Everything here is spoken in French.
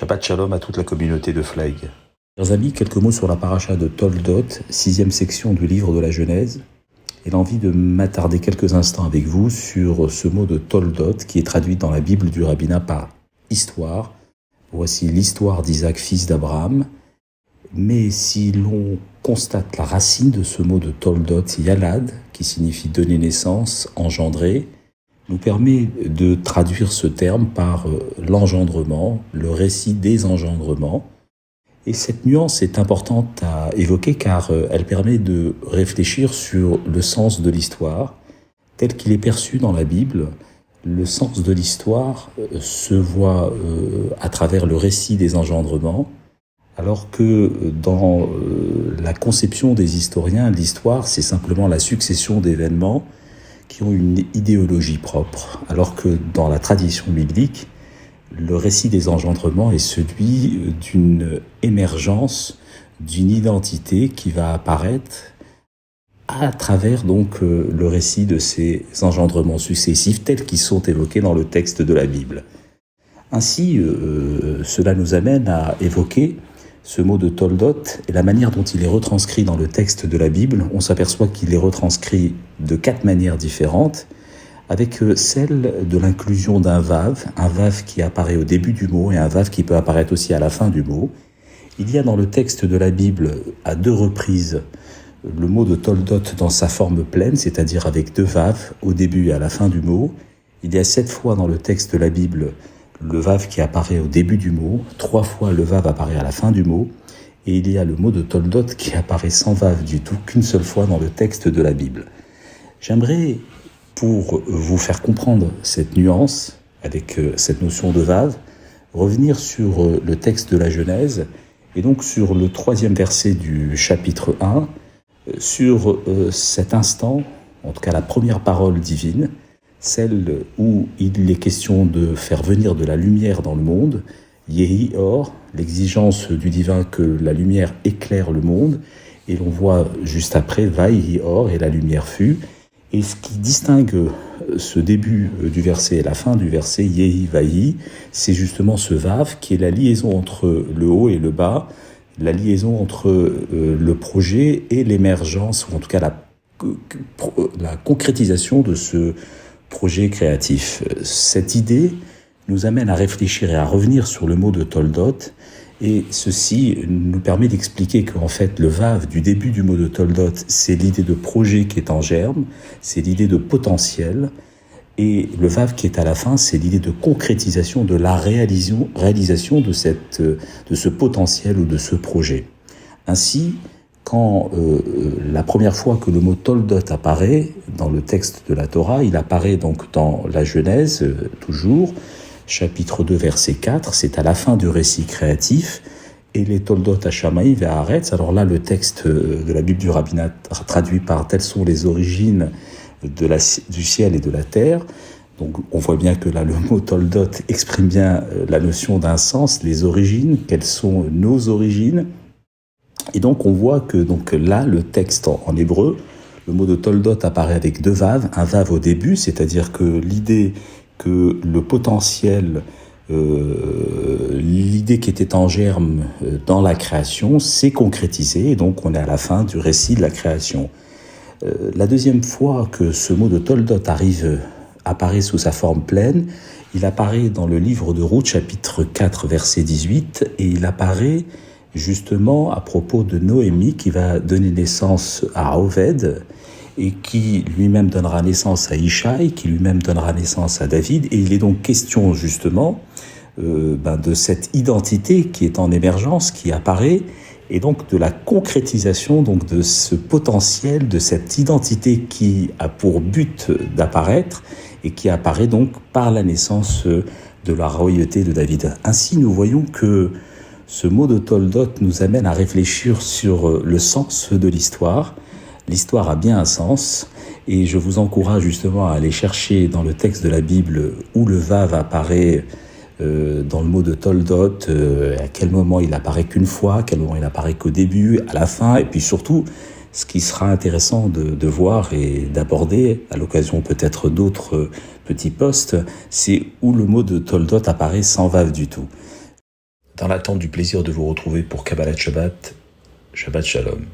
Shabbat Shalom à toute la communauté de Flag. Chers amis, quelques mots sur la paracha de Toldot, 6e section du livre de la Genèse. J'ai envie de m'attarder quelques instants avec vous sur ce mot de Toldot qui est traduit dans la Bible du rabbinat par histoire. Voici l'histoire d'Isaac, fils d'Abraham. Mais si l'on constate la racine de ce mot de Toldot, Yalad, qui signifie donner naissance, engendrer, nous permet de traduire ce terme par l'engendrement, le récit des engendrements. Et cette nuance est importante à évoquer car elle permet de réfléchir sur le sens de l'histoire tel qu'il est perçu dans la Bible. Le sens de l'histoire se voit à travers le récit des engendrements, alors que dans la conception des historiens, l'histoire, c'est simplement la succession d'événements qui ont une idéologie propre, alors que dans la tradition biblique, le récit des engendrements est celui d'une émergence, d'une identité qui va apparaître à travers donc le récit de ces engendrements successifs tels qu'ils sont évoqués dans le texte de la Bible. Ainsi, cela nous amène à évoquer ce mot de Toldot et la manière dont il est retranscrit dans le texte de la Bible. On s'aperçoit qu'il est retranscrit de 4 manières différentes, avec celle de l'inclusion d'un vav qui apparaît au début du mot et un vav qui peut apparaître aussi à la fin du mot. Il y a dans le texte de la Bible à 2 reprises le mot de Toldot dans sa forme pleine, c'est-à-dire avec 2 vav au début et à la fin du mot. Il y a 7 fois dans le texte de la Bible le vav qui apparaît au début du mot, 3 fois le vav apparaît à la fin du mot, et il y a le mot de Toldot qui apparaît sans vav du tout, qu'une seule fois dans le texte de la Bible. J'aimerais, pour vous faire comprendre cette nuance, avec cette notion de vav, revenir sur le texte de la Genèse, et donc sur le 3e verset du chapitre 1, sur cet instant, en tout cas la première parole divine, celle où il est question de faire venir de la lumière dans le monde, Yehi Or, l'exigence du divin que la lumière éclaire le monde, et l'on voit juste après Vaïhi Or, et la lumière fut. Et ce qui distingue ce début du verset et la fin du verset, Yehi Vaïhi, c'est justement ce Vav qui est la liaison entre le haut et le bas, la liaison entre le projet et l'émergence, ou en tout cas la concrétisation de ce projet créatif. Cette idée nous amène à réfléchir et à revenir sur le mot de Toldot, et ceci nous permet d'expliquer qu'en fait le vav du début du mot de Toldot, c'est l'idée de projet qui est en germe, c'est l'idée de potentiel, et le vav qui est à la fin, c'est l'idée de concrétisation, de la réalisation de ce potentiel ou de ce projet. Ainsi, quand la première fois que le mot Toldot apparaît dans le texte de la Torah, il apparaît donc dans la Genèse, toujours, chapitre 2, verset 4, c'est à la fin du récit créatif, et les Toldot Hashamaï ve'Haaretz. Alors là, le texte de la Bible du rabbinat traduit par « telles sont les origines du ciel et de la terre ». Donc on voit bien que là, le mot Toldot exprime bien la notion d'un sens, les origines, quelles sont nos origines. Et donc on voit que donc là, le texte en hébreu, le mot de Toldot apparaît avec 2 vav, un vav au début, c'est-à-dire que l'idée que le potentiel, l'idée qui était en germe dans la création s'est concrétisée, et donc on est à la fin du récit de la création. La deuxième fois que ce mot de Toldot apparaît sous sa forme pleine, il apparaît dans le livre de Ruth, chapitre 4, verset 18, et il apparaît justement à propos de Noémie qui va donner naissance à Oved et qui lui-même donnera naissance à Ishaï, qui lui-même donnera naissance à David. Et il est donc question justement de cette identité qui est en émergence, qui apparaît, et donc de la concrétisation donc de ce potentiel, de cette identité qui a pour but d'apparaître et qui apparaît donc par la naissance de la royauté de David. Ainsi, nous voyons que ce mot de Toldot nous amène à réfléchir sur le sens de l'histoire. L'histoire a bien un sens, et je vous encourage justement à aller chercher dans le texte de la Bible où le vav apparaît dans le mot de Toldot, à quel moment il apparaît qu'une fois, à quel moment il apparaît qu'au début, à la fin, et puis surtout, ce qui sera intéressant de voir et d'aborder, à l'occasion peut-être d'autres petits posts, c'est où le mot de Toldot apparaît sans vav du tout. Dans l'attente du plaisir de vous retrouver pour Kabbalat Shabbat, Shabbat Shalom.